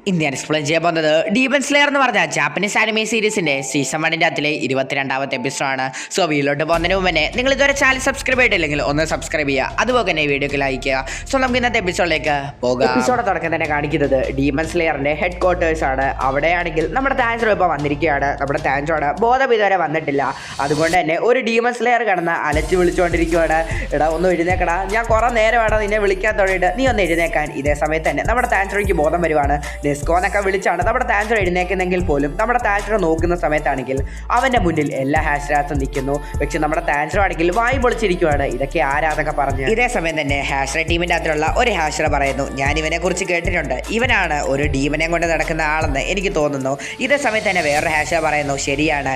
Indian explain ചെയ്യാൻ പോകുന്നത് demon slayer എന്ന് പറഞ്ഞ ജാപ്പനീസ് ആനിമേ സീരീസിന്റെ സീസൺ 1 അതിലെ 22ാമത്തെ എപ്പിസോഡാണ്. സോ വീട്ടിലോട്ട് പോകുന്നതിന് മുമ്പേ നിങ്ങൾ ഇതുവരെ ചാനൽ സബ്സ്ക്രൈബ് ചെയ്തിട്ടില്ലെങ്കിൽ ഒന്ന് സബ്സ്ക്രൈബ് ചെയ്യുക, അതുപോലെ തന്നെ വീഡിയോക്ക് ലൈക്ക് ചെയ്യുക. സോ നമുക്ക് ഇന്നത്തെ എപ്പിസോഡിലേക്ക് പോകാം. എപ്പിസോഡ് തുടക്കം തന്നെ കാണിക്കുന്നത് ഡീമൺ സ്ലെയറിന്റെ ഹെഡ് ക്വാർട്ടേഴ്സ് ആണ്. അവിടെയാണെങ്കിൽ നമ്മുടെ താൻജോ ഇപ്പോൾ വന്നിരിക്കുകയാണ്. നമ്മുടെ താൻജോയുടെ ബോധം ഇതുവരെ വന്നിട്ടില്ല. അതുകൊണ്ട് തന്നെ ഒരു ഡീമൺ സ്ലെയർ കിടന്ന് അലച്ചു വിളിച്ചുകൊണ്ടിരിക്കുകയാണ്. എടാ ഒന്ന് എഴുന്നേക്കടാ, ഞാൻ കുറെ നേരമാണ് നിന്നെ വിളിക്കാൻ തുടങ്ങിയിട്ട്, നീ ഒന്ന് എഴുന്നേക്കാൻ. ഇതേ സമയത്ത് തന്നെ നമ്മുടെ താൻജോയ്ക്ക് ബോധം വരുവാണ്. നെസ്കോന്നൊക്കെ വിളിച്ചാണ് നമ്മുടെ താൻജോ എഴുന്നേക്കുന്നെങ്കിൽ പോലും നമ്മുടെ താൻജോ നോക്കുന്ന സമയത്താണെങ്കിൽ അവന്റെ മുന്നിൽ എല്ലാ ഹാഷ്രാസും നിൽക്കുന്നു. പക്ഷെ നമ്മുടെ താൻജോ ആണെങ്കിൽ വായി പൊളിച്ചിരിക്കുവാണ്. ഇതൊക്കെ ആരാന്നൊക്കെ പറഞ്ഞു. ഇതേ സമയം തന്നെ ഹാഷ്ര ടീമിന്റെ അകത്തുള്ള ഒരു ഹാഷ്ര പറയുന്നു, ഞാൻ ഇവനെ കുറിച്ച് കേട്ടിട്ടുണ്ട്, ഇവനാണ് ഒരു ഡീമനെ കൊണ്ട് നടക്കുന്ന ആളെന്ന് എനിക്ക് തോന്നുന്നു. ഇതേ സമയത്ത് തന്നെ വേറൊരു ഹാഷ്ര പറയുന്നു, ശരിയാണ്,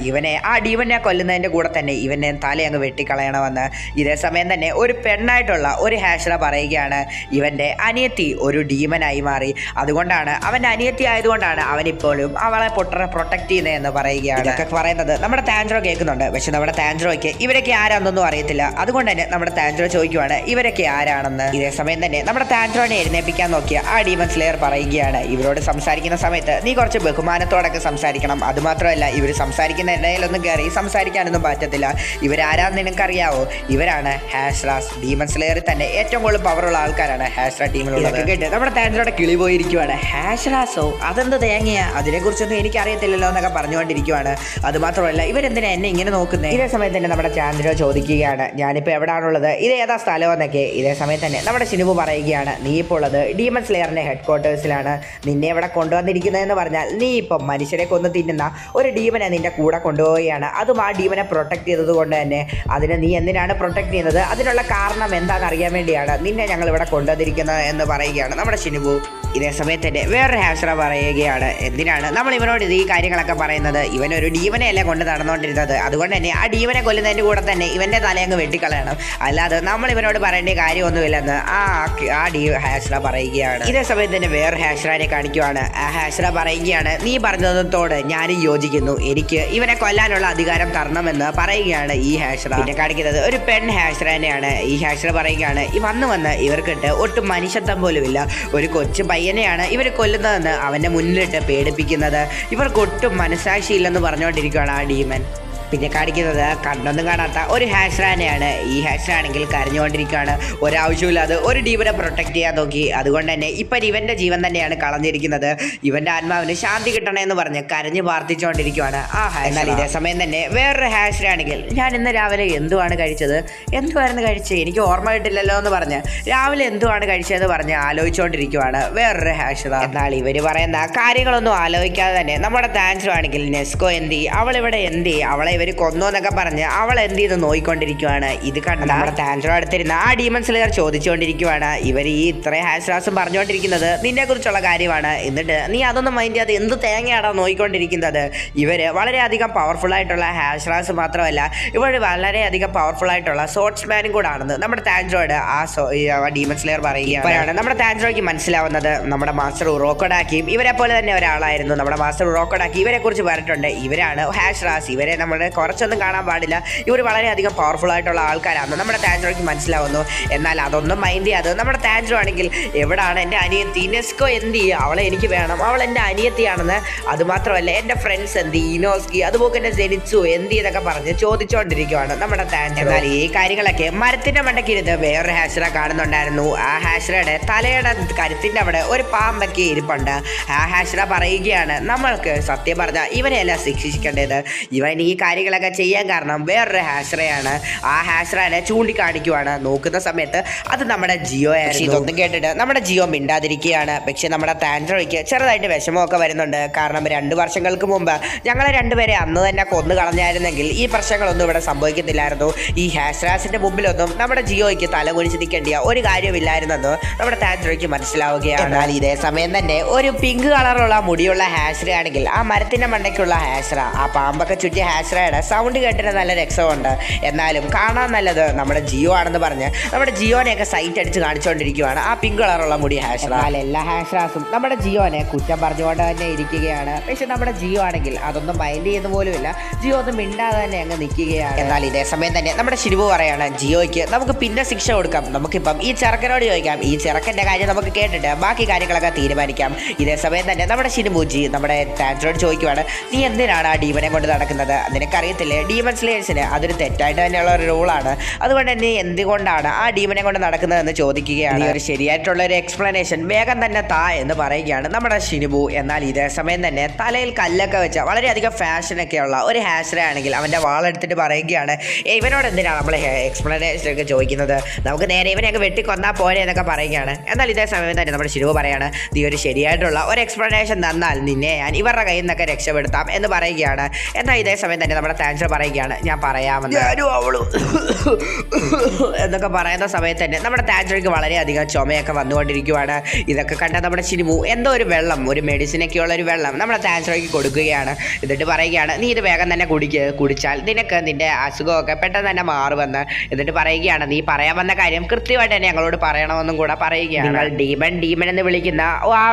ഇവനെ ആ ഡീമനെ കൊല്ലുന്നതിന്റെ കൂടെ തന്നെ ഇവനെ തലയങ്ങ് വെട്ടിക്കളയണമെന്ന്. ഇതേ സമയം തന്നെ ഒരു പെണ്ണായിട്ടുള്ള ഒരു ഹാഷ്ര പറയുകയാണ്, ഇവന്റെ അനിയത്തി ഒരു ഡീമനായി മാറി, അതുകൊണ്ടാണ് അവന്റെ അനിയത്തി ആയതുകൊണ്ടാണ് അവനിപ്പോഴും അവളെ പ്രൊട്ടക്ട് ചെയ്യുന്നതെന്ന് പറയുകയാണ്. ഇതൊക്കെ പറയുന്നത് നമ്മുടെ താൻജോ കേൾക്കുന്നുണ്ട്. പക്ഷെ നമ്മുടെ താൻജോയ്ക്ക് ഇവരൊക്കെ ആരാന്നൊന്നും അറിയത്തില്ല. അതുകൊണ്ട് തന്നെ നമ്മുടെ താൻജോ ചോദിക്കുവാണ് ഇവരൊക്കെ ആരാണെന്ന്. ഇതേ സമയം തന്നെ നമ്മുടെ താൻജോനെ എഴുന്നേൽപ്പിക്കാൻ നോക്കിയ ആ ഡീമൺ സ്ലെയർ പറയുകയാണ്, ഇവരോട് സംസാരിക്കുന്ന സമയത്ത് നീ കുറച്ച് ബഹുമാനത്തോടൊക്കെ സംസാരിക്കണം. അതുമാത്രമല്ല, ഇവർ സംസാരിക്കുന്ന ഇടയിലൊന്നും കയറി സംസാരിക്കാനൊന്നും പറ്റത്തില്ല. ഇവരാരാന്ന് നിനക്കറിയാവോ? ഇവരാണ് ഹാഷ്രാസ്. ഡീമൺ സ്ലെയറിൽ തന്നെ ഏറ്റവും കൂടുതൽ പവറുള്ള ആൾക്കാരാണ് ഹാഷ്ര ടീമിലുള്ളത്. കേട്ട് നമ്മുടെ താൻജോയുടെ കിളി പോയിരിക്കുവാണ്. ഹാഷ്രാസോ, അതെന്ത് തേങ്ങയാ, അതിനെക്കുറിച്ചൊന്നും എനിക്കറിയത്തില്ലല്ലോ എന്നൊക്കെ പറഞ്ഞുകൊണ്ടിരിക്കുവാണ്. അതുമാത്രമല്ല, ഇവരെന്തിനാ എന്നെ ഇങ്ങനെ നോക്കുന്നത്? ഇതേ സമയത്ത് തന്നെ നമ്മുടെ ചാന്ദ്രോ ചോദിക്കുകയാണ്, ഞാനിപ്പോൾ എവിടെയാണുള്ളത്, ഇത് ഏതാ സ്ഥലമെന്നൊക്കെ. ഇതേ സമയത്ത് തന്നെ നമ്മുടെ ഷിനുബു പറയുകയാണ്, നീ ഇപ്പോൾ ഉള്ളത് ഡീമൺ സ്ലെയറിന്റെ ഹെഡ് ക്വാർട്ടേഴ്സിലാണ്. നിന്നെ ഇവിടെ കൊണ്ടുവന്നിരിക്കുന്നതെന്ന് പറഞ്ഞാൽ നീ ഇപ്പം മനുഷ്യരെ കൊന്നു തിന്നുന്ന ഒരു ഡീമനെ നിന്റെ കൂടെ കൊണ്ടുപോവുകയാണ്. അതും ആ ഡീമനെ പ്രൊട്ടക്ട് ചെയ്തത് കൊണ്ട് തന്നെ അതിനെ നീ എന്തിനാണ് പ്രൊട്ടക്ട് ചെയ്യുന്നത്, അതിനുള്ള കാരണം എന്താണെന്ന് അറിയാൻ വേണ്ടിയാണ് നിന്നെ ഞങ്ങൾ ഇവിടെ കൊണ്ടുവന്നിരിക്കുന്നത് എന്ന് പറയുകയാണ് നമ്മുടെ ഷിനുബു. ഇതേ സമയത്ത് തന്നെ വേറൊരു ഹാഷ്ര പറയുകയാണ്, എന്തിനാണ് നമ്മൾ ഇവനോട് ഈ കാര്യങ്ങളൊക്കെ പറയുന്നത്, ഇവനൊരു ഡീമനെയല്ലേ കൊണ്ട് നടന്നുകൊണ്ടിരുന്നത്, അതുകൊണ്ട് തന്നെ ആ ഡീമനെ കൊല്ലുന്നതിൻ്റെ കൂടെ തന്നെ ഇവൻ്റെ തലയങ്ങ് വെട്ടിക്കളയണം, അല്ലാതെ നമ്മൾ ഇവനോട് പറയേണ്ട കാര്യമൊന്നുമില്ലെന്ന് ആ ഹാഷ്ര പറയുകയാണ്. ഇതേ സമയത്ത് തന്നെ വേറെ ഹാഷ്രനെ കാണിക്കുവാണ്. ആ ഹാഷ്ര പറയുകയാണ്, നീ പറഞ്ഞതോട് ഞാനും യോജിക്കുന്നു, എനിക്ക് ഇവനെ കൊല്ലാനുള്ള അധികാരം തരണമെന്ന് പറയുകയാണ് ഈ ഹാഷ്ര. പിന്നെ കാണിക്കുന്നത് ഒരു പെൺ ഹാഷ്ര തന്നെയാണ്. ഈ ഹാഷ്ര പറയുകയാണ്, ഈ വന്ന് ഇവർക്കിട്ട് ഒട്ടും മനുഷ്യത്വം പോലുമില്ല, ഒരു കൊച്ചു പയ്യനെയാണ് ഇവർ കൊല്ലുന്നതെന്ന് അവൻ്റെ മുന്നിലിട്ട് പേടിപ്പിക്കുന്നത്, ഇവർക്ക് ഒട്ടും മനസാക്ഷിയില്ലെന്ന് പറഞ്ഞുകൊണ്ടിരിക്കുകയാണ് ആ ഡീമൻ. പിന്നെ കാണിക്കുന്നത് കണ്ടൊന്നും കാണാത്ത ഒരു ഹാഷ്രാനെയാണ്. ഈ ഹാഷ്ര ആണെങ്കിൽ കരഞ്ഞുകൊണ്ടിരിക്കുകയാണ്. ഒരാവശ്യമില്ലാതെ ഒരു ഡീമനെ പ്രൊട്ടക്ട് ചെയ്യാൻ നോക്കി, അതുകൊണ്ട് തന്നെ ഇപ്പം ഇവൻ്റെ ജീവൻ തന്നെയാണ് കളഞ്ഞിരിക്കുന്നത്. ഇവൻ്റെ ആത്മാവിന് ശാന്തി കിട്ടണമെന്ന് പറഞ്ഞ് കരഞ്ഞ് പ്രാർത്ഥിച്ചുകൊണ്ടിരിക്കുകയാണ് ആ ഹാഷ്ര. എന്നാൽ ഇതേ സമയം തന്നെ വേറൊരു ഹാഷ്ര ആണെങ്കിൽ, ഞാൻ ഇന്ന് രാവിലെ എന്തുവാണ് കഴിച്ചത്, എന്തുവായിരുന്നു കഴിച്ചത്, എനിക്ക് ഓർമ്മ കിട്ടില്ലല്ലോ എന്ന് പറഞ്ഞ് രാവിലെ എന്തുവാണ് കഴിച്ചതെന്ന് പറഞ്ഞ് ആലോചിച്ചുകൊണ്ടിരിക്കുകയാണ് വേറൊരു ഹാഷ്ര. എന്നാൽ ഇവർ പറയുന്ന കാര്യങ്ങളൊന്നും ആലോചിക്കാതെ തന്നെ നമ്മുടെ താൻജോ ആണെങ്കിൽ നെസ്കോ എന്തി, അവളിവിടെ എന്തി, അവളെ ഇവർ കൊന്നു എന്നൊക്കെ പറഞ്ഞ് അവൾ എന്ത് ചെയ്ത് നോയിക്കൊണ്ടിരിക്കുവാണ്. ഇത് കണ്ട് നമ്മുടെ താൻജോ അടുത്തിരുന്ന ആ ഡീമൺ സ്ലെയർ ചോദിച്ചുകൊണ്ടിരിക്കുവാണ്, ഇവർ ഈ ഇത്രയും ഹാഷ്രാസും പറഞ്ഞുകൊണ്ടിരിക്കുന്നത് നിന്നെ കുറിച്ചുള്ള കാര്യമാണ്, എന്നിട്ട് നീ അതൊന്നും മൈൻഡ് ചെയ്യാതെ എന്ത് തേങ്ങയാണോ നോയിക്കൊണ്ടിരിക്കുന്നത്. ഇവർ വളരെയധികം പവർഫുൾ ആയിട്ടുള്ള ഹാഷ്രാസ് മാത്രമല്ല, ഇവർ വളരെയധികം പവർഫുൾ ആയിട്ടുള്ള സോർട്സ്മാനും കൂടെ ആണെന്ന് നമ്മുടെ താൻജോയോട് ആ ഡീമൺ സ്ലെയർ പറയുകയാണ്. നമ്മുടെ താൻജോയ്ക്ക് മനസ്സിലാവുന്നത് നമ്മുടെ മാസ്റ്റർ ഉറോക്കോഡാക്കിയും ഇവരെ പോലെ തന്നെ ഒരാളായിരുന്നു. നമ്മുടെ മാസ്റ്റർ ഉറോക്കോഡാക്കി ഇവരെ കുറിച്ച് പറഞ്ഞിട്ടുണ്ട്, ഇവരാണ് ഹാഷ്രാസ്, ഇവരെ നമ്മുടെ കുറച്ചൊന്നും കാണാൻ പാടില്ല, ഇവർ വളരെയധികം പവർഫുൾ ആയിട്ടുള്ള ആൾക്കാരാണ് നമ്മുടെ താൻജോയ്ക്ക് മനസ്സിലാവുന്നു. എന്നാൽ അതൊന്നും മൈൻഡ് ചെയ്യാതെ നമ്മുടെ താൻജോ ആണെങ്കിൽ, എവിടാണ് എൻ്റെ അനിയത്തി നെസ്കോ, എന്ത് ചെയ്യുക, അവളെ എനിക്ക് വേണം, അവൾ എൻ്റെ അനിയത്തിയാണെന്ന്, അതുമാത്രമല്ല എൻ്റെ ഫ്രണ്ട്സ് എന്ത്, ഇനോസ്കി, അതുപോലെ തന്നെ ജെനിച്ചു എന്ത് ചെയ്തൊക്കെ പറഞ്ഞ് ചോദിച്ചുകൊണ്ടിരിക്കുകയാണ് നമ്മുടെ താൻജോ. എന്നാൽ ഈ കാര്യങ്ങളൊക്കെ മരത്തിൻ്റെ മണ്ടയ്ക്കിരുന്ന് വേറൊരു ഹാഷ്ര കാണുന്നുണ്ടായിരുന്നു. ആ ഹാഷ്രയുടെ തലയുടെ കരുത്തിൻ്റെ അവിടെ ഒരു പാമ്പൊക്കെ ഇരിപ്പുണ്ട്. ആ ഹാഷ്ര പറയുകയാണ്, നമ്മൾക്ക് സത്യം പറഞ്ഞാൽ ഇവനെയല്ല ശിക്ഷിക്കേണ്ടത്, ഇവൻ ഈ കാര്യങ്ങളൊക്കെ ചെയ്യാൻ കാരണം വേറൊരു ഹാഷ്രയാണ്. ആ ഹാഷ്രനെ ചൂണ്ടിക്കാണിക്കുവാണ്. നോക്കുന്ന സമയത്ത് അത് നമ്മുടെ ജിയോ ആയിരുന്നു. ഇതൊന്നും കേട്ടിട്ട് നമ്മുടെ ജിയോ മിണ്ടാതിരിക്കുകയാണ്. പക്ഷെ നമ്മുടെ താൻജോയ്ക്ക് ചെറുതായിട്ട് വിഷമമൊക്കെ വരുന്നുണ്ട്. കാരണം 2 വർഷങ്ങൾക്ക് മുമ്പ് ഞങ്ങളെ രണ്ടുപേരെ അന്ന് തന്നെ കൊന്നു കളഞ്ഞായിരുന്നെങ്കിൽ ഈ പ്രശ്നങ്ങളൊന്നും ഇവിടെ സംഭവിക്കത്തില്ലായിരുന്നു. ഈ ഹാഷ്രാസിന്റെ മുമ്പിലൊന്നും നമ്മുടെ ജിയോയ്ക്ക് തല കുനിച്ച് നിൽക്കേണ്ടിയ ഒരു കാര്യമില്ലായിരുന്നെന്ന് നമ്മുടെ താൻജോയ്ക്ക് മനസ്സിലാവുകയാണ്. എന്നാൽ ഇതേ സമയം തന്നെ ഒരു പിങ്ക് കളറുള്ള മുടിയുള്ള ഹാഷ്രയാണെങ്കിൽ ആ മരത്തിന്റെ മണ്ടയ്ക്കുള്ള ഹാഷ്ര, ആ പാമ്പൊക്കെ ചുറ്റി ഹാഷ്ര ഹാഷ്രയുടെ സൗണ്ട് കേട്ടിട്ട് നല്ല രസമുണ്ട്, എന്നാലും കാണാൻ നല്ലത് നമ്മുടെ ജിയോ ആണെന്ന് പറഞ്ഞ് നമ്മുടെ ജിയോനെയൊക്കെ സൈറ്റ് അടിച്ച് കാണിച്ചുകൊണ്ടിരിക്കുകയാണ് ആ പിങ്ക് കളറുള്ള മുടി ഹാഷ്ര. എന്നാൽ എല്ലാ ഹാഷ്രാസും നമ്മുടെ ജിയോനെ കുറ്റം പറഞ്ഞുകൊണ്ട് തന്നെ ഇരിക്കുകയാണ്. പക്ഷെ നമ്മുടെ ജിയോ ആണെങ്കിൽ അതൊന്നും മൈൻഡ് ചെയ്യുന്ന പോലുമില്ല, ജിയോ ഒന്നും മിണ്ടാതെ തന്നെ അങ്ങ് നിൽക്കുകയാണ്. എന്നാൽ ഇതേ സമയം തന്നെ നമ്മുടെ ശിവു പറയാണ്, ജിയോയ്ക്ക് നമുക്ക് പിന്നെ ശിക്ഷ കൊടുക്കാം, നമുക്കിപ്പം ഈ ചെറുക്കനോട് ചോദിക്കാം, ഈ ചെറുക്കൻ്റെ കാര്യം നമുക്ക് കേട്ടിട്ട് ബാക്കി കാര്യങ്ങളൊക്കെ തീരുമാനിക്കാം. ഇതേ സമയം തന്നെ നമ്മുടെ ഷിനുബുജി നമ്മുടെ ടാൻസിനോട് ചോദിക്കുവാണ്, നീ എന്തിനാണ് ആ ഡീമനെ കൊണ്ട് നടക്കുന്നത്? നിനക്കറിയത്തില്ലേ ഡീമൺ സ്ലേയേഴ്സിന് അതൊരു തെറ്റായിട്ട് തന്നെയുള്ള ഒരു റൂളാണ്, അതുകൊണ്ട് നീ എന്തുകൊണ്ടാണ് ആ ഡീമനെ കൊണ്ട് നടക്കുന്നതെന്ന് ചോദിക്കുകയാണ്. ഒരു ശരിയായിട്ടുള്ള ഒരു എക്സ്പ്ലനേഷൻ വേഗം തന്നെ താ എന്ന് പറയുകയാണ് നമ്മുടെ ഷിനുബു. എന്നാൽ ഇതേ സമയം തന്നെ തലയിൽ കല്ലൊക്കെ വെച്ച വളരെയധികം ഫാഷനൊക്കെയുള്ള ഒരു ഹാഷ്ര ആണെങ്കിൽ അവൻ്റെ വാളെടുത്തിട്ട് പറയുകയാണ്, ഇവനോട് എന്തിനാണ് നമ്മൾ എക്സ്പ്ലനേഷൻ ഒക്കെ ചോദിക്കുന്നത്, നമുക്ക് നേരെ ഇവനെയൊക്കെ വെട്ടിക്കൊന്നാൽ പോരെ എന്നൊക്കെ പറയുകയാണ്. എന്നാൽ ഇതേ സമയം തന്നെ നമ്മുടെ ഷിനുബു പറയാണ്, നീ ഒരു ശരിയായിട്ടുള്ള ഒരു എക്സ്പ്ലനേഷൻ തന്നാൽ നിന്നെ ഞാൻ ഇവരുടെ കയ്യിൽ നിന്നൊക്കെ രക്ഷപ്പെടുത്താം എന്ന് പറയുകയാണ്. എന്നാൽ ഇതേ സമയം തന്നെ നമ്മുടെ താൻസർ പറയുകയാണ്, ഞാൻ പറയാമെന്ന് എന്നൊക്കെ പറയുന്ന സമയത്ത് തന്നെ നമ്മുടെ താൻസർക്ക് വളരെയധികം ചുമയൊക്കെ വന്നുകൊണ്ടിരിക്കുവാണ്. ഇതൊക്കെ കണ്ട നമ്മുടെ ഷിനുബു എന്തോ ഒരു വെള്ളം, ഒരു മെഡിസിനൊക്കെയുള്ള ഒരു വെള്ളം നമ്മുടെ താൻസർക്ക് കൊടുക്കുകയാണ്. എന്നിട്ട് പറയുകയാണ്, നീ ഇത് വേഗം തന്നെ കുടിച്ചാൽ നിനക്ക് നിന്റെ അസുഖമൊക്കെ പെട്ടെന്ന് തന്നെ മാറുമെന്ന്. എന്നിട്ട് പറയുകയാണ്, നീ പറയാൻ വന്ന കാര്യം കൃത്യമായിട്ട് തന്നെ ഞങ്ങളോട് പറയണമെന്നും കൂടെ പറയുകയാണ്. നിങ്ങൾ ഡീമൻ എന്ന് വിളിക്കുന്ന ആ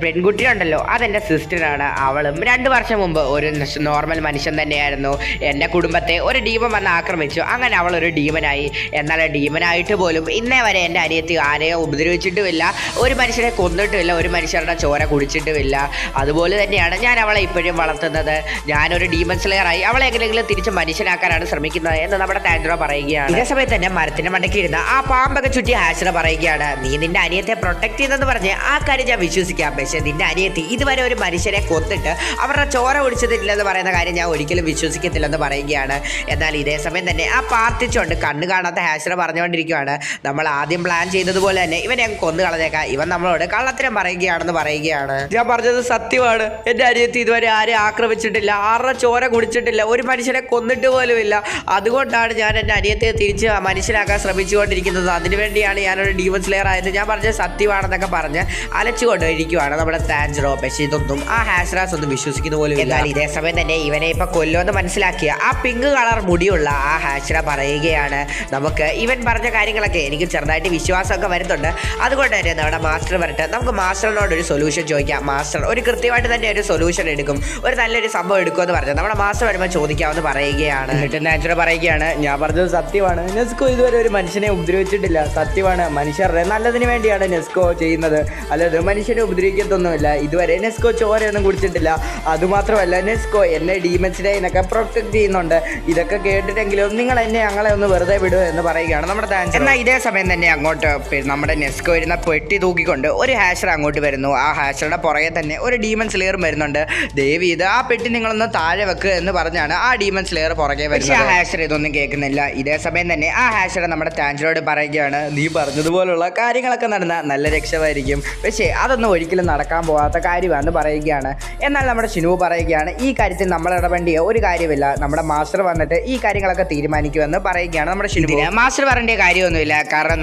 പെൺകുട്ടി ഉണ്ടല്ലോ, അതെൻ്റെ സിസ്റ്ററാണ്. അവളും 2 വർഷം മുമ്പ് ഒരു നോർമൽ മനുഷ്യൻ തന്നെയായിരുന്നു. എൻ്റെ കുടുംബത്തെ ഒരു ഡീമൻ വന്ന് ആക്രമിച്ചു, അങ്ങനെ അവൾ ഒരു ഡീമനായി. എന്നാൽ ഡീമനായിട്ട് പോലും ഇന്നേ വരെ എൻ്റെ അനിയത്തി ആരെയും ഉപദ്രവിച്ചിട്ടുമില്ല, ഒരു മനുഷ്യനെ കൊന്നിട്ടുമില്ല, ഒരു മനുഷ്യരുടെ ചോര കുടിച്ചിട്ടുമില്ല. അതുപോലെ തന്നെയാണ് ഞാൻ അവളെ ഇപ്പോഴും വളർത്തുന്നത്. ഞാനൊരു ഡീമൺ സ്ലെയറായി അവളെ എങ്ങനെയെങ്കിലും തിരിച്ച് മനുഷ്യനാക്കാനാണ് ശ്രമിക്കുന്നത് എന്ന് നമ്മുടെ താൻഡ്രോ പറയുകയാണ്. ഇതേ സമയത്ത് തന്നെ മരത്തിന്റെ മണ്ടയ്ക്ക് ഇരുന്ന ആ പാമ്പൊക്കെ ചുറ്റി ഹാഷ്ര പറയുകയാണ്, നീ നിന്റെ അനിയത്തെ പ്രൊട്ടക്ട് ചെയ്തെന്ന് പറഞ്ഞ് ആ കാര്യം ഞാൻ വിശ്വസിക്കാം, പക്ഷേ നിന്റെ അനിയത്തി ഇതുവരെ ഒരു മനുഷ്യനെ കൊന്നിട്ട് അവരുടെ ചോര കുടിച്ചതില്ലെന്ന് പറയുന്ന കാര്യം ഞാൻ ഒരിക്കലും വിശ്വസിക്കത്തില്ലെന്ന് പറയുകയാണ്. എന്നാൽ ഇതേ സമയം തന്നെ ആ പാർട്ടിച്ചുകൊണ്ട് കണ്ണ് കാണാത്ത ഹാഷ്ര പറഞ്ഞുകൊണ്ടിരിക്കുകയാണ്, നമ്മൾ ആദ്യം പ്ലാൻ ചെയ്തതുപോലെ തന്നെ ഇവനെ കൊന്നു കളഞ്ഞേക്കാം, ഇവൻ നമ്മളോട് കള്ളത്തരം പറയുകയാണെന്ന് പറയുകയാണ്. ഞാൻ പറഞ്ഞത് സത്യമാണ്, എൻ്റെ അനിയത്തി ഇതുവരെ ആരെയും ആക്രമിച്ചിട്ടില്ല, ആരുടെ ചോര കുടിച്ചിട്ടില്ല, ഒരു മനുഷ്യനെ കൊന്നിട്ട് പോലുമില്ല. അതുകൊണ്ടാണ് ഞാൻ എൻ്റെ അനിയത്തെ തിരിച്ച് മനസ്സിലാക്കാൻ ശ്രമിച്ചുകൊണ്ടിരിക്കുന്നത്, അതിനുവേണ്ടിയാണ് ഞാനൊരു ഡീമൺ സ്ലെയർ ആയത്, ഞാൻ പറഞ്ഞത് സത്യമാണെന്നൊക്കെ പറഞ്ഞ് അലച്ചുകൊണ്ടിരിക്കുകയാണ് നമ്മുടെ താൻജറോ. പക്ഷേ ഇതൊന്നും ആ ഹാഷ്രാസ് ഒന്നും വിശ്വസിക്കുന്ന പോലും. എന്നാൽ ഇതേ സമയം തന്നെ ഇവനെ ഇപ്പൊ കൊല്ലുമെന്ന് മനസ്സിലാക്കിയ ആ പിങ്ക് കളർ മുടിയുള്ള ആ ഹാഷ്ര പറയുകയാണ്, നമുക്ക് ഇവൻ പറഞ്ഞ കാര്യങ്ങളൊക്കെ എനിക്ക് ചെറുതായിട്ട് വിശ്വാസമൊക്കെ വരുന്നുണ്ട്, അതുകൊണ്ട് തന്നെ നമ്മുടെ മാസ്റ്റർ വരട്ടെ, നമുക്ക് മാസ്റ്ററിനോട് ഒരു സൊല്യൂഷൻ ചോദിക്കാം. മാസ്റ്റർ ഒരു കൃത്യമായിട്ട് തന്നെ ഒരു സൊല്യൂഷൻ എടുക്കും, ഒരു നല്ലൊരു സംഭവം എടുക്കുമെന്ന് പറഞ്ഞു നമ്മുടെ മാസ്റ്റർ വരുമ്പോൾ ചോദിക്കാമെന്ന് പറയുകയാണ്. എന്നിട്ട് നാച്ചുറൽ പറയുകയാണ്, ഞാൻ പറഞ്ഞത് സത്യമാണ്, നെസ്കോ ഇതുവരെ ഒരു മനുഷ്യനെ ഉപദ്രവിച്ചിട്ടില്ല, സത്യമാണ്, മനുഷ്യരുടെ നല്ലതിന് വേണ്ടിയാണ് നെസ്കോ ചെയ്യുന്നത്, അല്ലാതെ മനുഷ്യനെ ഉപദ്രവിക്കത്തൊന്നുമില്ല, ഇതുവരെ നെസ്കോ ചോരയൊന്നും കുടിച്ചിട്ടില്ല, അതുമാത്രമല്ല നെസ്കോ എന്നെ ഡീമൻസിനെ എന്നൊക്കെ പ്രൊട്ടക്ട് ചെയ്യുന്നുണ്ട്, ഇതൊക്കെ കേട്ടിട്ടെങ്കിലും നിങ്ങൾ ഞങ്ങളെ ഒന്ന് വെറുതെ വിടുക എന്ന് പറയുകയാണ് നമ്മുടെ താൻസ്. എന്നാൽ ഇതേ സമയം തന്നെ അങ്ങോട്ട് നമ്മുടെ നെസ്കോ ഇരുന്ന പെട്ടി തൂക്കിക്കൊണ്ട് ഒരു ഹാഷർ അങ്ങോട്ട് വരുന്നു. ആ ഹാഷറുടെ പുറകെ തന്നെ ഒരു ഡീമൺ സ്ലെയറും വരുന്നുണ്ട്. ദേവി ഇത് ആ പെട്ടി നിങ്ങളൊന്ന് താഴെ വെക്കുക എന്ന് പറഞ്ഞാണ് ആ ഡീമൺ സ്ലെയർ പുറകെ വരുന്നത്. ആ ഹാഷർ ഇതൊന്നും കേൾക്കുന്നില്ല. ഇതേ സമയം തന്നെ ആ ഹാഷർ നമ്മുടെ താൻസിനോട് പറയുകയാണ്, നീ പറഞ്ഞതുപോലുള്ള കാര്യങ്ങളൊക്കെ നടന്നാൽ നല്ല രക്ഷമായിരിക്കും, പക്ഷേ അതൊന്നും ഒരിക്കലും നടക്കാൻ പോകാത്ത കാര്യമാണെന്ന് പറയുകയാണ്. എന്നാൽ നമ്മുടെ ഷിനു പറയുകയാണ്, ഈ കാര്യത്തിൽ നമ്മൾ ഇടപെടേണ്ട ഒരു കാര്യമില്ല, നമ്മുടെ മാസ്റ്റർ വന്നിട്ട് ഈ കാര്യങ്ങളൊക്കെ തീരുമാനിക്കുമെന്ന് പറയുകയാണ് നമ്മുടെ ഷിനു. മാസ്റ്റർ പറയേണ്ട കാര്യമൊന്നുമില്ല, കാരണം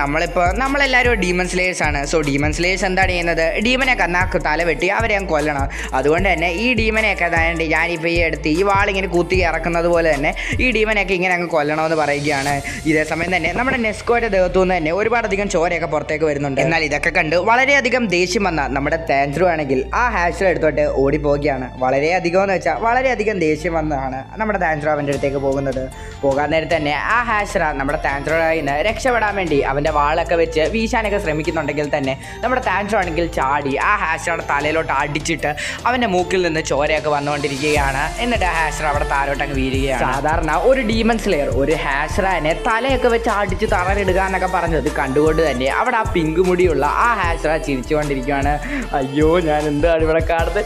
നമ്മളെല്ലാവരും ഡീമൺ സ്ലേയേഴ്സ് ആണ്. സോ ഡീമൺ സ്ലേയേഴ്സ് എന്താണ് ചെയ്യുന്നത്, ഡീമനെ കന്നാക്ക് തല വെട്ടി അവരെ ഞാൻ കൊല്ലണം. അതുകൊണ്ട് തന്നെ ഈ ഡീമനെയൊക്കെ ഞാനിപ്പോൾ ഈ എടുത്ത് ഈ വാളിങ്ങനെ കുത്തി ഇറക്കുന്നത് പോലെ തന്നെ ഈ ഡീമനെയൊക്കെ ഇങ്ങനെ അങ്ങ് കൊല്ലണമെന്ന് പറയുകയാണ്. ഇതേ സമയം തന്നെ നമ്മുടെ നെസ്കോയുടെ ദേഹത്തു നിന്ന് തന്നെ ഒരുപാടധികം ചോരയൊക്കെ പുറത്തേക്ക് വരുന്നുണ്ട്. എന്നാൽ ഇതൊക്കെ കണ്ട് വളരെയധികം ദേഷ്യം വന്ന നമ്മുടെ താൻസറു ആണെങ്കിൽ ആ ഹാഷർ എടുത്തോട്ട് ഓടിപ്പോവുകയാണ്. വളരെയധികം എന്ന് വെച്ചാൽ വളരെയധികം ദേഷ്യം വന്നതാണ് നമ്മുടെ താൻസറു അവൻ്റെ അടുത്തേക്ക് പോകുന്നത്. പോകാൻ നേരത്തെ തന്നെ ആ ഹാഷറ നമ്മുടെ താൻസറുടെ നിന്ന് രക്ഷപ്പെടാൻ വേണ്ടി അവൻ്റെ വാളൊക്കെ വെച്ച് വീശാനൊക്കെ ശ്രമിക്കുന്നുണ്ടെങ്കിൽ തന്നെ നമ്മുടെ താൻസറു ആണെങ്കിൽ ചാടി ആ ഹാഷറുടെ തലയിലോട്ട് അടിച്ചിട്ട് അവൻ്റെ മൂക്കിൽ നിന്ന് ചോരയൊക്കെ വന്നുകൊണ്ടിരിക്കുകയാണ്. എന്നിട്ട് ആ ഹാഷർ അവിടെ താഴോട്ട് അങ്ങ് വീഴുകയാണ്. സാധാരണ ഒരു ഡീമൺ സ്ലെയർ ഒരു ഹാഷറിനെ തലയൊക്കെ വെച്ച് അടിച്ച് തറയിടുക എന്നൊക്കെ പറഞ്ഞത് കണ്ടുകൊണ്ട് തന്നെ അവിടെ ആ പിങ്ക് മുടിയുള്ള ആ ഹാഷറ ചിരിച്ചുകൊണ്ടിരിക്കുകയാണ്. അയ്യോ ഞാൻ എന്താണ് ഇവിടെ കാണുന്നത്,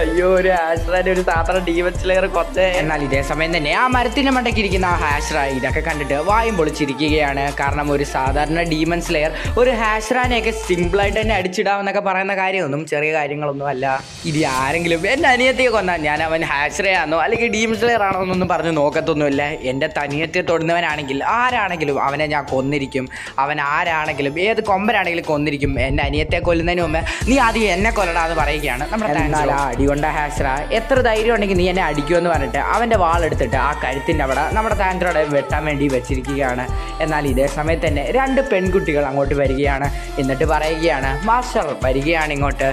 അയ്യോ ഒരു ഹാഷറിനെ ഒരു സാധാരണ ഡീമൺ സ്ലെയർ കൊച്ചേ. എന്നാൽ ഇതേ സമയം തന്നെ ആ മരത്തിൻ്റെ മണ്ടയ്ക്ക് ഇരിക്കുന്ന ആ ഹാഷറ ഇതൊക്കെ കണ്ടിട്ട് വായും പൊളിച്ചിരിക്കുകയാണ്. കാരണം ഒരു സാധാരണ ഡീമൺ സ്ലെയർ ഒരു ഹാഷറാനെയൊക്കെ സിമ്പിളായിട്ട് തന്നെ അടിച്ചിടാമെന്നൊക്കെ പറയുന്ന കാര്യമൊന്നും ചെറിയ കാര്യങ്ങളൊന്നും അല്ല. ഇത് ആരെങ്കിലും എൻ്റെ അനിയത്തിയെ കൊന്നാൽ ഞാൻ അവൻ ഹാഷറയാണോ അല്ലെങ്കിൽ ഡീമൺ സ്ലെയർ ആണോ എന്നൊന്നും പറഞ്ഞ് നോക്കത്തൊന്നുമില്ല. എൻ്റെ തനിയത്തെ തൊടുന്നവനാണെങ്കിൽ ആരാണെങ്കിലും അവനെ ഞാൻ കൊന്നിരിക്കും. അവൻ ആരാണെങ്കിലും ഏത് കൊമ്പനാണെങ്കിലും കൊന്നിരിക്കും. എൻ്റെ അനിയത്തെ കൊല്ലുന്നതിന് മുമ്പ് നീ ആദ്യം എന്നെ കൊല്ലടാന്ന് പറയുകയാണ് നമ്മുടെ. അടികൊണ്ട ഹാഷറ എത്ര ധൈര്യം ഉണ്ടെങ്കിൽ നീ എന്നെ അടിക്കുമെന്ന് പറഞ്ഞിട്ട് പറഞ്ഞിട്ട് അവൻ്റെ വാളെടുത്തിട്ട് ആ കഴുത്തിൻ്റെ അവിടെ നമ്മുടെ താൻഡ്രോയെ വെട്ടാൻ വേണ്ടി വെച്ചിരിക്കുകയാണ്. എന്നാൽ ഇതേ സമയത്ത് തന്നെ 2 പെൺകുട്ടികൾ അങ്ങോട്ട് വരികയാണ്. എന്നിട്ട് പറയുകയാണ്, മാസ്റ്റർ വരികയാണ് ഇങ്ങോട്ട്,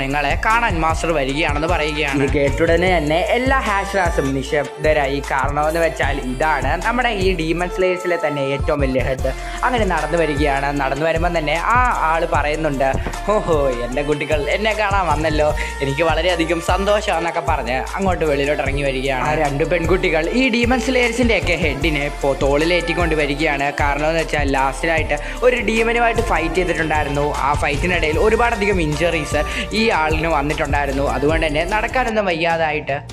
നിങ്ങളെ കാണാൻ മാസ്റ്റർ വരികയാണെന്ന് പറയുകയാണ്. ഇത് കേട്ടുടനെ തന്നെ എല്ലാ ഹാഷ്റാസും നിശബ്ദരായി. കാരണമെന്ന് വെച്ചാൽ ഇതാണ് നമ്മുടെ ഈ ഡീമൺ സ്ലേയേഴ്സിലെ തന്നെ ഏറ്റവും വലിയ ഹെഡ്. അങ്ങനെ നടന്നു വരികയാണ്. നടന്നു വരുമ്പം തന്നെ ആ ആള് പറയുന്നുണ്ട്, ഓഹോ എൻ്റെ കുട്ടികൾ എന്നെ കാണാൻ വന്നല്ലോ, എനിക്ക് വളരെയധികം സന്തോഷമാണെന്നൊക്കെ പറഞ്ഞ് അങ്ങോട്ട് വെളിയിലോട്ട് ഇറങ്ങി വരികയാണ്. ആ 2 പെൺകുട്ടികൾ ഈ ഡീമൺ സ്ലേയേഴ്സിൻ്റെ ഒക്കെ ഹെഡിനെ തോളിലേറ്റിക്കൊണ്ട് വരികയാണ്. കാരണം എന്ന് വെച്ചാൽ ലാസ്റ്റിലായിട്ട് ഒരു ഡീമനുമായിട്ട് ഫൈറ്റ് ചെയ്തിട്ടുണ്ടായിരുന്നു. ആ ഫൈറ്റിനിടയിൽ ഒരുപാടധികം ഇഞ്ചറീസ് ഈ ആളിന് വന്നിട്ടുണ്ടായിരുന്നു. അതുകൊണ്ട് തന്നെ നടക്കാനൊന്നും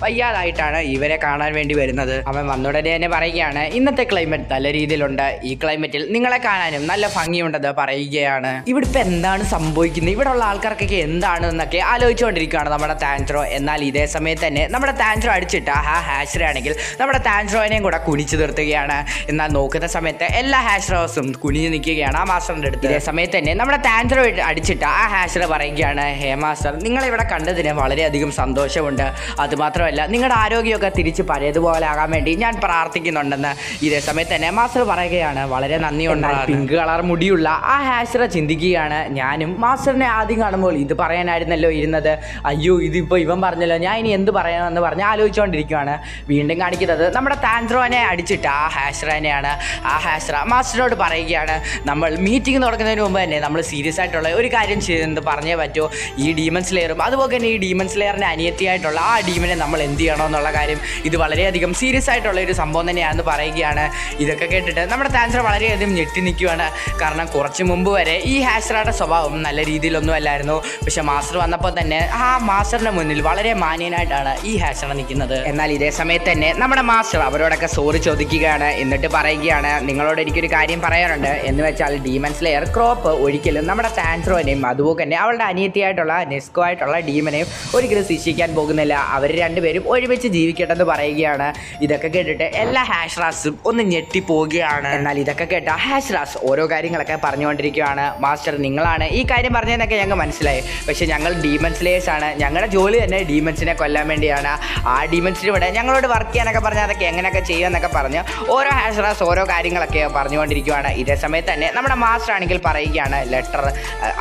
വയ്യാതായിട്ടാണ് ഇവരെ കാണാൻ വേണ്ടി വരുന്നത്. അവൻ വന്നുടനെ തന്നെ പറയുകയാണ്, ഇന്നത്തെ ക്ലൈമറ്റ് നല്ല രീതിയിലുണ്ട്, ഈ ക്ലൈമറ്റിൽ നിങ്ങളെ കാണാനും നല്ല ഭംഗിയുണ്ടെന്ന് പറയുകയാണ്. ഇവിടെ ഇപ്പം എന്താണ് സംഭവിക്കുന്നത്, ഇവിടെ ഉള്ള ആൾക്കാർക്കൊക്കെ എന്താണ് എന്നൊക്കെ ആലോചിച്ചുകൊണ്ടിരിക്കുകയാണ് നമ്മുടെ താൻഡ്രോ. എന്നാൽ ഇതേ സമയത്ത് തന്നെ നമ്മുടെ താൻഡ്രോ അടിച്ചിട്ട് ആ ഹാഷറെ ആണെങ്കിൽ നമ്മുടെ താൻഡ്രോനെയും കൂടെ കുനിച്ചു നിർത്തുകയാണ്. എന്നാൽ നോക്കുന്ന സമയത്ത് എല്ലാ ഹാഷറോസും കുനിഞ്ഞു നിൽക്കുകയാണ് ആ മാസ്റ്ററിൻ്റെ അടുത്ത്. ഇതേ സമയത്ത് തന്നെ നമ്മുടെ താൻഡ്രോ അടിച്ചിട്ട് ആ ഹാഷറെ പറയുകയാണ്, ഹേ മാസ്റ്റർ, നിങ്ങളിവിടെ കണ്ടതിന് വളരെയധികം സന്തോഷമുണ്ട്. അതുമാത്രമല്ല നിങ്ങളുടെ ആരോഗ്യമൊക്കെ തിരിച്ച് പഴയതുപോലെ ആകാൻ വേണ്ടി ഞാൻ പ്രാർത്ഥിക്കുന്നുണ്ടെന്ന് ഇതേ സമയത്ത് തന്നെ മാസ്റ്റർ പറയുകയാണ്, വളരെ നന്ദിയുണ്ട്. പിങ്ക് കളർ മുടിയുള്ള ആ ഹാഷറെ ചിന്തിക്കുകയാണ്, ഞാനും മാസ്റ്ററിനെ ആദ്യം കാണുമ്പോൾ ഇത് പറയാനായിരുന്നല്ലോ ഇരുന്നത്, അയ്യോ ഇതിപ്പോൾ ഇവൻ പറഞ്ഞല്ലോ, ഞാൻ ഇനി എന്ത് പറയണമെന്ന് പറഞ്ഞ് ആലോചിച്ചുകൊണ്ടിരിക്കുകയാണ്. വീണ്ടും കാണിക്കുന്നത് നമ്മുടെ താൻഡ്രോനെ അടിച്ചിട്ട് ആ ഹാഷറനെയാണ്. ആ ഹാഷറ മാസ്റ്ററിനോട് പറയുകയാണ്, നമ്മൾ മീറ്റിംഗ് തുടങ്ങുന്നതിന് മുമ്പ് തന്നെ നമ്മൾ സീരിയസ് ആയിട്ടുള്ള ഒരു കാര്യം ചെയ്തെന്ന് പറഞ്ഞേ പറ്റൂ. ഈ ഡീമൺ സ്ലെയറും അതുപോലെ തന്നെ ഈ ഡീമൺ സ്ലെയറിൻ്റെ അനിയത്തിയായിട്ടുള്ള ആ ഡീമനെ നമ്മൾ എന്ത് ചെയ്യണമെന്നുള്ള കാര്യം ഇത് വളരെയധികം സീരിയസ് ആയിട്ടുള്ള ഒരു സംഭവം തന്നെയാണെന്ന് പറയുകയാണ്. ഇതൊക്കെ കേട്ടിട്ട് നമ്മുടെ താൻഡ്രോ വളരെയധികം ഞെട്ടി നിൽക്കുകയാണ്. കാരണം കുറച്ച് മുമ്പ് വരെ ഈ ഹാഷറയുടെ സ്വഭാവം നല്ല രീതിയിലൊന്നും അല്ലായിരുന്നു. പക്ഷെ മാസ്റ്റർ വന്നപ്പോൾ തന്നെ ആ മാസ്റ്ററിൻ്റെ മുന്നിൽ വളരെ മാന്യനായിട്ടാണ് ഈ ഹാഷറ നിൽക്കുന്നത്. എന്നാൽ ഇതേ സമയത്ത് തന്നെ നമ്മുടെ മാസ്റ്റർ അവരോടൊക്കെ സോറി ചോദിക്കുകയാണ്. എന്നിട്ട് പറയുകയാണ്, നിങ്ങളോട് എനിക്കൊരു കാര്യം പറയാനുണ്ട്. എന്ന് വെച്ചാൽ ഡീമൺ സ്ലെയർ ക്രോപ്പ് ഒരിക്കലും നമ്മുടെ താൻഡ്രോനെയും അതുപോലെ തന്നെ അവളുടെ അനിയത്തിയായിട്ടുള്ള നെസ്കോ ആയിട്ടുള്ള ഡീമനെയും ഒരിക്കലും ശിക്ഷിക്കാൻ പോകുന്നില്ല. അവർ 2 പേരും ഒരുമിച്ച് ജീവിക്കട്ടെന്ന് പറയുകയാണ്. ഇതൊക്കെ കേട്ടിട്ട് എല്ലാ ഹാഷ്റാസും ഒന്ന് ഞെട്ടിപ്പോവുകയാണ്. എന്നാൽ ഇതൊക്കെ കേട്ട ഹാഷ്റാസ് ഓരോ കാര്യങ്ങളൊക്കെ പറഞ്ഞുകൊണ്ടിരിക്കുകയാണ്. മാസ്റ്റർ, നിങ്ങളാണ് ഈ കാര്യം പറഞ്ഞതെന്നൊക്കെ ഞങ്ങൾക്ക് മനസ്സിലായി, പക്ഷേ ഞങ്ങൾ ഡീമൺ സ്ലേയേഴ്സ് ആണ്, ഞങ്ങളുടെ ജോലി തന്നെ ഡീമൺസിനെ കൊല്ലാൻ വേണ്ടിയാണ്. ആ ഡീമൺസിന് ഇവിടെ ഞങ്ങളോട് വർക്ക് ചെയ്യാനൊക്കെ പറഞ്ഞാൽ അതൊക്കെ എങ്ങനെയൊക്കെ ചെയ്യുമെന്നൊക്കെ പറഞ്ഞ് ഓരോ ഹാഷ്റാസ് ഓരോ കാര്യങ്ങളൊക്കെ പറഞ്ഞുകൊണ്ടിരിക്കുകയാണ്. ഇതേ സമയത്ത് തന്നെ നമ്മുടെ മാസ്റ്റർ ആണെങ്കിൽ പറയുകയാണ്, ലെറ്റർ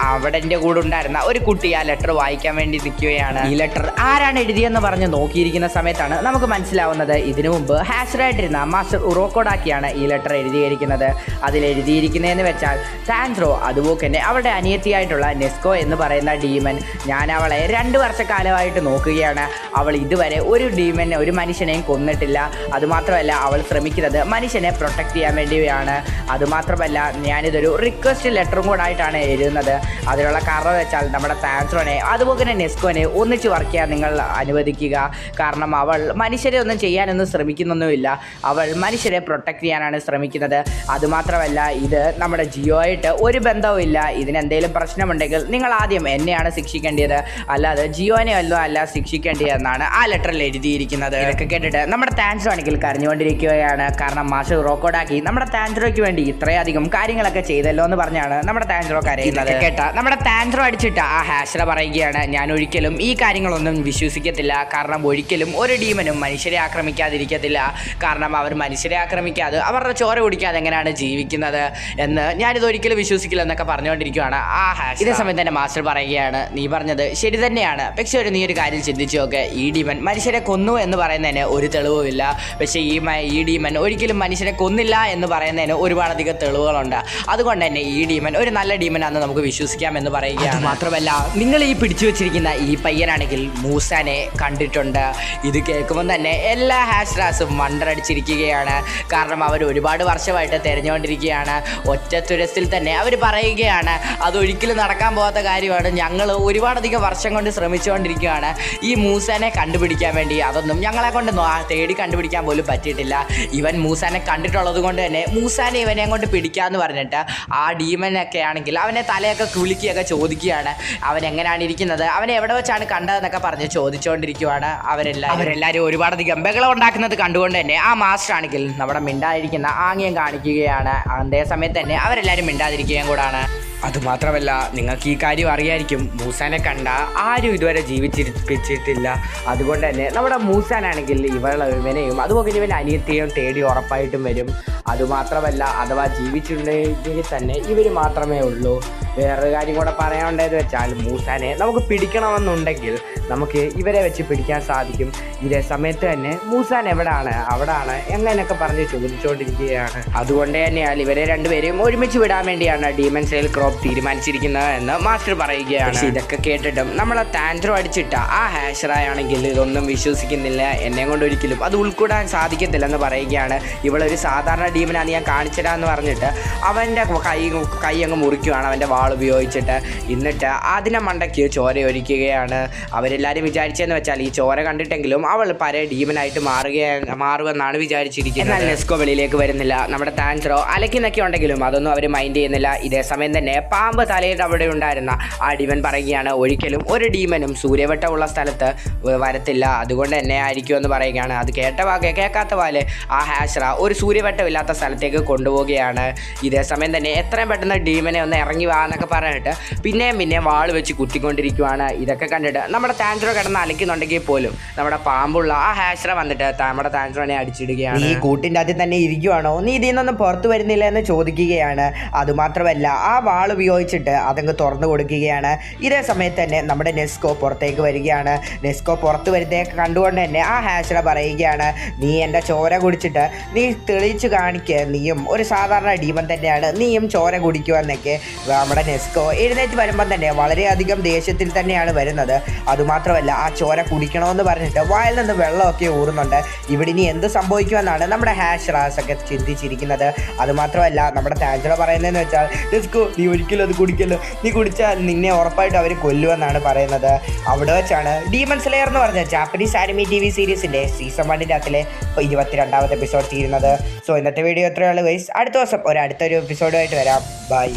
അവിടെ എൻ്റെ കൂടെ ഉണ്ടായിരുന്ന ഒരു കുട്ടി ആ ലെറ്റർ വായിക്കാൻ വേണ്ടി നിൽക്കുകയാണ്. ഈ ലെറ്റർ ആരാണ് എഴുതിയെന്ന് പറഞ്ഞ് നോക്കിയിരിക്കുന്ന സമയത്താണ് നമുക്ക് മനസ്സിലാവുന്നത് ഇതിനു മുമ്പ് ഹാഷറായിട്ടിരുന്ന മാസ്റ്റർ ഉറോക്കോടാക്കിയാണ് ഈ ലെറ്റർ എഴുതിയിരിക്കുന്നത്. അതിലെഴുതിയിരിക്കുന്നതെന്ന് വെച്ചാൽ, താൻഡ്രോ അതുപോലെ തന്നെ അവളുടെ അനിയത്തിയായിട്ടുള്ള നെസ്കോ എന്ന് പറയുന്ന ഡീമൻ, ഞാൻ അവളെ 2 വർഷക്കാലമായിട്ട് നോക്കുകയാണ്. അവൾ ഇതുവരെ ഒരു മനുഷ്യനെയും കൊന്നിട്ടില്ല. അതുമാത്രമല്ല അവൾ ശ്രമിക്കുന്നത് മനുഷ്യനെ പ്രൊട്ടക്റ്റ് ചെയ്യാൻ വേണ്ടിയാണ്. അതുമാത്രമല്ല ഞാനിതൊരു റിക്വസ്റ്റ് ലെറ്ററും കൂടെ ആയിട്ടാണ് എഴുതുന്നത്. അതിനുള്ള കാരണം വെച്ചാൽ നമ്മുടെ താൻഡ്രോനെ അതുപോലെ തന്നെ നെസ്കോനെ ഒന്നിച്ച് വർക്ക് ചെയ്യാൻ നിങ്ങൾ അനുവദിക്കുക. കാരണം അവൾ മനുഷ്യരെ ഒന്നും ചെയ്യാനൊന്നും ശ്രമിക്കുന്നൊന്നുമില്ല, അവൾ മനുഷ്യരെ പ്രൊട്ടക്റ്റ് ചെയ്യാനാണ് ശ്രമിക്കുന്നത്. അതുമാത്രമല്ല ഇത് നമ്മുടെ ജിയോ ആയിട്ട് ഒരു ബന്ധവുമില്ല. ഇതിനെന്തെങ്കിലും പ്രശ്നമുണ്ടെങ്കിൽ നിങ്ങൾ ആദ്യം എന്നെയാണ് ശിക്ഷിക്കേണ്ടത്, അല്ലാതെ ജിയോനെ വല്ലതും അല്ല ശിക്ഷിക്കേണ്ടതെന്നാണ് ആ ലെറ്ററിൽ എഴുതിയിരിക്കുന്നത്. ഇതൊക്കെ കേട്ടിട്ട് നമ്മുടെ താൻഡ്രോ ആണെങ്കിൽ കരഞ്ഞുകൊണ്ടിരിക്കുകയാണ്. കാരണം മാസ്റ്റർ റോക്കോടാക്കി നമ്മുടെ താൻഡ്രോയ്ക്ക് വേണ്ടി ഇത്രയധികം കാര്യങ്ങളൊക്കെ ചെയ്തല്ലോ എന്ന് പറഞ്ഞാണ് നമ്മുടെ താൻഡ്രോ കരയുന്നത്. കേട്ട നമ്മുടെ താൻഡ്രോ അടിച്ചിട്ട് ആ ഹാഷറ പറയുകയാണ്, ഞാൻ ഒരിക്കലും ഈ കാര്യങ്ങളൊന്നും വിശ്വസിക്കത്തില്ല. കാരണം ഒരിക്കലും ഒരു ഡീമനും മനുഷ്യരെ ആക്രമിക്കാതിരിക്കത്തില്ല. കാരണം അവർ മനുഷ്യരെ ആക്രമിക്കാതെ അവരുടെ ചോര കുടിക്കാതെ എങ്ങനെയാണ് ജീവിക്കുന്നത് എന്ന് ഞാനിത് ഒരിക്കലും വിശ്വസിക്കില്ല എന്നൊക്കെ പറഞ്ഞുകൊണ്ടിരിക്കുകയാണ് ആ ഹാഷ്. ഇതേ സമയത്ത് തന്നെ മാസ്റ്റർ പറയുകയാണ്, നീ പറഞ്ഞത് ശരി തന്നെയാണ്, പക്ഷേ നീ ഒരു കാര്യം ചിന്തിച്ചു നോക്ക്, ഈ ഡീമൻ മനുഷ്യരെ കൊന്നു എന്ന് പറയുന്നതിന് ഒരു തെളിവുമില്ല. പക്ഷേ ഈ ഡീമൻ ഒരിക്കലും മനുഷ്യരെ കൊന്നില്ല എന്ന് പറയുന്നതിന് ഒരുപാടധികം തെളിവുകളുണ്ട്. അതുകൊണ്ട് തന്നെ ഈ ഡീമൻ ഒരു നല്ല ഡീമനാണെന്ന് നമുക്ക് വിശ്വസിക്കാമെന്ന് പറയുകയാണ്. മാത്രമല്ല നിങ്ങൾ ഈ പിടിച്ചു വെച്ചിരിക്കുന്ന ഈ പയ്യനാണെങ്കിൽ മൂസാനെ കണ്ടിട്ടുണ്ട്. ഇത് കേൾക്കുമ്പോൾ തന്നെ എല്ലാ ഹാഷ്റാസും വണ്ടറടിച്ചിരിക്കുകയാണ്. കാരണം അവർ ഒരുപാട് വർഷമായിട്ട് തിരഞ്ഞുകൊണ്ടിരിക്കുകയാണ്. ഒറ്റ തുരത്തിൽ തന്നെ അവർ പറയുകയാണ്, അതൊരിക്കലും നടക്കാൻ പോകാത്ത കാര്യമാണ്, ഞങ്ങൾ ഒരുപാടധികം വർഷം കൊണ്ട് ശ്രമിച്ചുകൊണ്ടിരിക്കുകയാണ് ഈ മൂസാനെ കണ്ടുപിടിക്കാൻ വേണ്ടി. അതൊന്നും ഞങ്ങളെ കൊണ്ട് തേടി കണ്ടുപിടിക്കാൻ പോലും പറ്റിയിട്ടില്ല. ഇവൻ മൂസാനെ കണ്ടിട്ടുള്ളത് കൊണ്ട് തന്നെ മൂസാനെ ഇവനെ അങ്ങോട്ട് പിടിക്കാമെന്ന് പറഞ്ഞിട്ട് ആ ഡീമനൊക്കെ ആണെങ്കിൽ അവനെ തലയൊക്കെ കുലുക്കിയൊക്കെ ചോദിക്കുകയാണ്, അവൻ എങ്ങനെയാണ് ഇരിക്കുന്നത്, അവനെ എവിടെ വെച്ചാണ് കണ്ടതെന്നൊക്കെ പറഞ്ഞ് ചോദിച്ചുകൊണ്ടിരിക്കുകയാണ്. അവരെല്ലാവരും ഒരുപാടധികം ബഹളം ഉണ്ടാക്കുന്നത് കണ്ടുകൊണ്ട് തന്നെ ആ മാസ്റ്റർ ആണെങ്കിൽ നമ്മുടെ മിണ്ടാതിരിക്കുന്ന ആംഗ്യം കാണിക്കുകയാണ്. അതേ സമയത്ത് തന്നെ അവരെല്ലാവരും മിണ്ടാതിരിക്കുകയും കൂടാണ്. അതുമാത്രമല്ല നിങ്ങൾക്ക് ഈ കാര്യം അറിയായിരിക്കും, മൂസാനെ കണ്ട ആരും ഇതുവരെ ജീവിച്ചിരിപ്പിച്ചിട്ടില്ല. അതുകൊണ്ട് തന്നെ നമ്മുടെ മൂസാനാണെങ്കിൽ ഇവനെയും അതുപോലെ ഇവൻ അനിയത്തെയും തേടി ഉറപ്പായിട്ടും വരും. അതുമാത്രമല്ല അഥവാ ജീവിച്ചിട്ടുണ്ടെങ്കിൽ തന്നെ ഇവർ മാത്രമേ ഉള്ളൂ. വേറൊരു കാര്യം കൂടെ പറയാനുണ്ടതെന്ന് വെച്ചാൽ മൂസാനെ നമുക്ക് പിടിക്കണമെന്നുണ്ടെങ്കിൽ നമുക്ക് ഇവരെ വെച്ച് പിടിക്കാൻ സാധിക്കും. ഇതേ സമയത്ത് തന്നെ മൂസാൻ അവിടാണ് എങ്ങനെയൊക്കെ പറഞ്ഞ് ചോദിച്ചുകൊണ്ടിരിക്കുകയാണ്. അതുകൊണ്ട് തന്നെയാണ് ഇവരെ രണ്ടുപേരെയും ഒരുമിച്ച് വിടാൻ വേണ്ടിയാണ് ഡീമൺ സ്ലെയർ ക്രോപ്പ് തീരുമാനിച്ചിരിക്കുന്നത് എന്ന് മാസ്റ്റർ പറയുകയാണ്. ഇതൊക്കെ കേട്ടിട്ടും നമ്മളെ താൻഡ്രോ അടിച്ചിട്ട ആ ഹാഷറായാണെങ്കിൽ ഇതൊന്നും വിശ്വസിക്കുന്നില്ല. എന്നെ കൊണ്ട് ഒരിക്കലും അത് ഉൾക്കൊള്ളാൻ സാധിക്കത്തില്ലെന്ന് പറയുകയാണ്. ഇവളൊരു സാധാരണ ഡീമനാണ് ഞാൻ കാണിച്ചിടാന്ന് പറഞ്ഞിട്ട് അവൻ്റെ കൈ അങ്ങ് മുറിക്കുകയാണ് അവൻ്റെ വാൾ ഉപയോഗിച്ചിട്ട്. എന്നിട്ട് അതിനെ മണ്ടയ്ക്ക് ചോര ഒഴിക്കുകയാണ്. അവരെല്ലാവരും വിചാരിച്ചതെന്ന് വെച്ചാൽ ഈ ചോര കണ്ടിട്ടെങ്കിലും അവൾ പഴയ ഡീമനായിട്ട് മാറുമെന്നാണ് വിചാരിച്ചിരിക്കുന്നത്. എന്നാൽ നെസ്കോ വെളിയിലേക്ക് വരുന്നില്ല. നമ്മുടെ താൻഡ്രോ അലക്കുന്നൊക്കെ ഉണ്ടെങ്കിലും അതൊന്നും അവർ മൈൻഡ് ചെയ്യുന്നില്ല. ഇതേ സമയം തന്നെ പാമ്പ് തലയുടെ അവിടെ ഉണ്ടായിരുന്ന ആ ഡീമൻ പറയുകയാണ്, ഒരിക്കലും ഒരു ഡീമനും സൂര്യവട്ടമുള്ള സ്ഥലത്ത് വരത്തില്ല, അതുകൊണ്ട് തന്നെ ആയിരിക്കും എന്ന് പറയുകയാണ്. അത് കേൾക്കാത്ത പോലെ ആ ഹാഷറ ഒരു സൂര്യവട്ടമില്ലാത്ത സ്ഥലത്തേക്ക് കൊണ്ടുപോവുകയാണ്. ഇതേ സമയം തന്നെ എത്രയും പെട്ടെന്ന് ഡീമനെ ഒന്ന് ഇറങ്ങി വാ എന്നൊക്കെ പറഞ്ഞിട്ട് പിന്നെയും വാൾ വെച്ച് കുത്തിക്കൊണ്ടിരിക്കുകയാണ്. ഇതൊക്കെ കണ്ടിട്ട് നമ്മുടെ താൻഡ്രോ കിടന്ന് അലക്കുന്നുണ്ടെങ്കിൽ പോലും നമ്മുടെ പാമ്പുള്ള ആ ഹാഷറ വന്നിട്ട് നമ്മുടെ താൻഡ്രോനെ അടിച്ചിടുകയാണ്. നീ കൂട്ടിൻ്റെ അതിൽ തന്നെ ഇരിക്കുവാണോ, നീ ഇതിൽ നിന്നൊന്നും പുറത്തു വരുന്നില്ല എന്ന് ചോദിക്കുകയാണ്. അതുമാത്രമല്ല ആ വാൾ ഉപയോഗിച്ചിട്ട് അതങ്ങ് തുറന്നു കൊടുക്കുകയാണ്. ഇതേ സമയത്ത് തന്നെ നമ്മുടെ നെസ്കോ പുറത്തേക്ക് വരികയാണ്. നെസ്കോ പുറത്ത് വരുന്നതൊക്കെ കണ്ടുകൊണ്ട് തന്നെ ആ ഹാഷറ പറയുകയാണ്, നീ എൻ്റെ ചോര കുടിച്ചിട്ട് നീ തെളിയിച്ച് കാണിക്കുക, നീയും ഒരു സാധാരണ ഡീമൻ തന്നെയാണ്, നീയും ചോര കുടിക്കുമെന്നൊക്കെ. നമ്മുടെ നെസ്കോ എഴുന്നേറ്റ് വരുമ്പം തന്നെ വളരെയധികം ദേഷ്യത്തിൽ തന്നെയാണ് വരുന്നത്. അതുമാത്രമല്ല ആ ചോര കുടിക്കണമെന്ന് പറഞ്ഞിട്ട് വായിൽ നിന്ന് വെള്ളമൊക്കെ ഊറുന്നുണ്ട്. ഇവിടെ ഇനി എന്ത് സംഭവിക്കുമെന്നാണ് നമ്മുടെ ഹാഷറാസൊക്കെ ചിന്തിച്ചിരിക്കുന്നത്. അതുമാത്രമല്ല നമ്മുടെ താൻഡ്രോ പറയുന്നതെന്ന് വെച്ചാൽ, നെസ്കോ നീ ഒരിക്കലും അത് കുടിക്കല്ലോ, നീ കുടിച്ചാൽ നിന്നെ ഉറപ്പായിട്ട് അവർ കൊല്ലുമെന്നാണ് പറയുന്നത്. അവിടെ വെച്ചാണ് ഡീമൺ സ്ലെയർ എന്ന് പറഞ്ഞ ജാപ്പനീസ് ആനിമി TV സീരീസിൻ്റെ സീസൺ 1 അതിലെ 22ാമത്തെ എപ്പിസോഡ് തീരുന്നത്. സോ ഇന്നത്തെ വീഡിയോ എത്രയുള്ളൂ ഗൈസ്. അടുത്ത ദിവസം അടുത്തൊരു എപ്പിസോഡുമായിട്ട് വരാം. ബൈ.